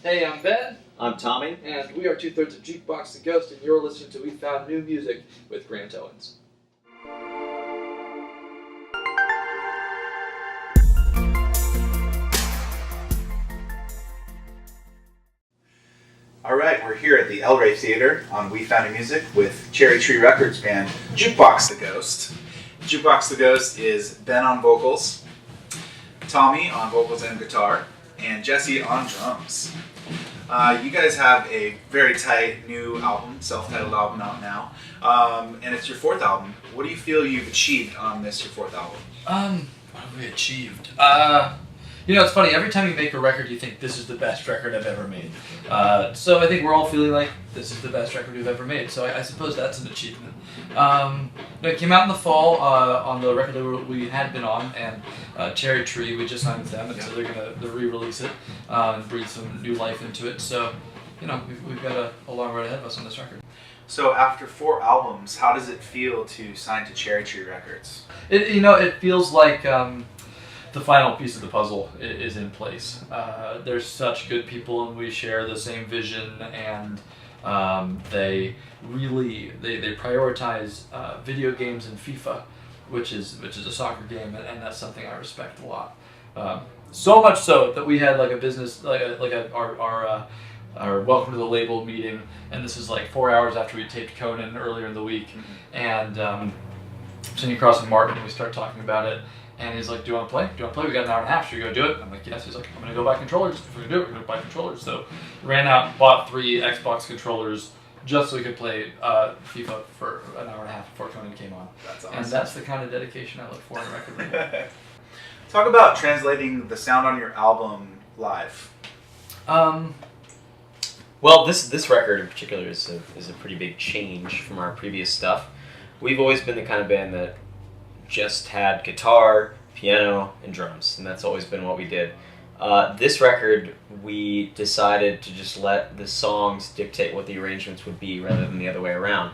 Hey, I'm Ben. I'm Tommy. And we are 2/3 of Jukebox the Ghost, and you're listening to We Found New Music with Grant Owens. Alright, we're here at the El Rey Theater on We Found New Music with Cherry Tree Records band Jukebox the Ghost. Jukebox the Ghost is Ben on vocals, Tommy on vocals and guitar, and Jesse on drums. You guys have a very tight new album, self-titled album out now, and it's your fourth album. What do you feel you've achieved on this, your fourth album? What have we achieved? It's funny, every time you make a record you think this is the best record I've ever made. So I think we're all feeling like this is the best record we've ever made, so I suppose that's an achievement. It came out in the fall on the record label we had been on, and Cherry Tree, we just signed with them, and so they're going to re-release it and breathe some new life into it. So, we've got a long road ahead of us on this record. So after 4 albums, how does it feel to sign to Cherry Tree Records? It feels like the final piece of the puzzle is in place. There's such good people, and we share the same vision, and they prioritize video games and FIFA, which is a soccer game, and that's something I respect a lot. So much so that we had like a business our welcome to the label meeting, and this is like 4 hours after we taped Conan earlier in the week, and sitting across from Martin, and we start talking about it. And he's like, do you want to play? We got an hour and a half. Should we go do it? I'm like, yes. He's like, I'm going to go buy controllers. If we're going to do it, we're going to buy controllers. So ran out, bought 3 Xbox controllers just so we could play FIFA for an hour and a half before Conan came on. That's awesome. And that's the kind of dedication I look for in a record label. Talk about translating the sound on your album live. Well, this record in particular is a pretty big change from our previous stuff. We've always been the kind of band that just had guitar, piano, and drums, and that's always been what we did. This record, we decided to just let the songs dictate what the arrangements would be rather than the other way around.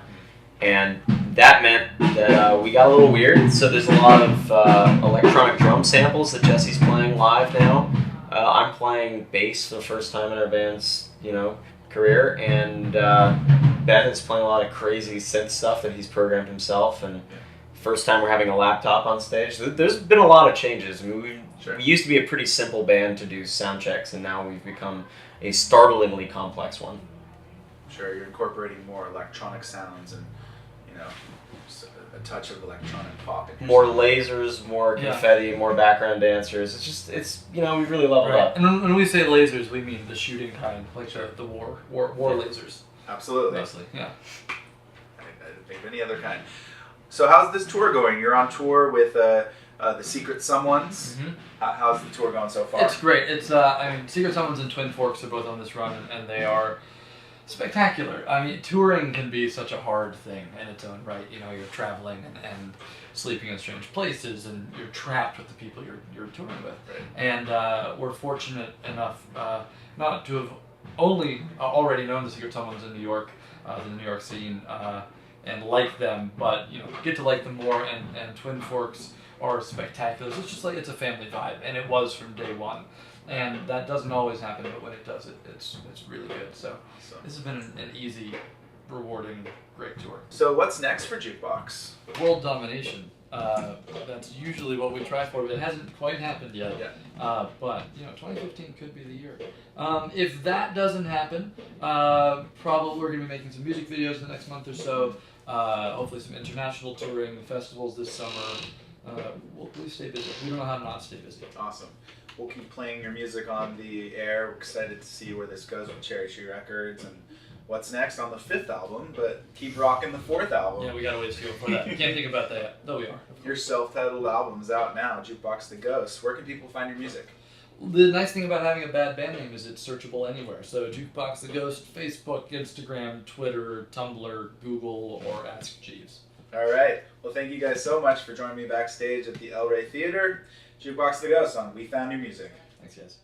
And that meant that we got a little weird, so there's a lot of electronic drum samples that Jesse's playing live now. I'm playing bass for the first time in our band's career, and Ben is playing a lot of crazy synth stuff that he's programmed himself, and first time we're having a laptop on stage. There's been a lot of changes. I mean, we used to be a pretty simple band to do sound checks, and now we've become a startlingly complex one. Sure, you're incorporating more electronic sounds and, a touch of electronic pop. More lasers, more confetti, more background dancers. We really leveled up. And when we say lasers, we mean the shooting kind, like the war lasers. Absolutely. Mostly, yeah. I didn't think of any other kind. So how's this tour going? You're on tour with the Secret Someones. Mm-hmm. How's the tour going so far? It's great. It's Secret Someones and Twin Forks are both on this run, and they are spectacular. I mean, touring can be such a hard thing in its own right. You're traveling and sleeping in strange places, and you're trapped with the people you're touring with. Right. And we're fortunate enough not to have already known the Secret Someones in New York, the New York scene. And like them, but get to like them more, and Twin Forks are spectacular. So it's just like it's a family vibe, and it was from day one, and that doesn't always happen, but when it does, it's really good. So this has been an easy, rewarding, great tour. So what's next for Jukebox? World domination. That's usually what we try for, but it hasn't quite happened yet. But 2015 could be the year. If that doesn't happen, probably we're going to be making some music videos in the next month or so. Hopefully some international touring, festivals this summer. We'll stay busy. We don't know how to not stay busy. Awesome. We'll keep playing your music on the air. We're excited to see where this goes with Cherry Tree Records and what's next on the 5th album, but keep rocking the 4th album. Yeah, we gotta wait to go for that. We can't think about that yet. Though we are. Your self-titled album is out now, Jukebox the Ghost. Where can people find your music? The nice thing about having a bad band name is it's searchable anywhere. So Jukebox the Ghost, Facebook, Instagram, Twitter, Tumblr, Google, or Ask Jeeves. All right. Well, thank you guys so much for joining me backstage at the El Rey Theater. Jukebox the Ghost on We Found New Music. Thanks, guys.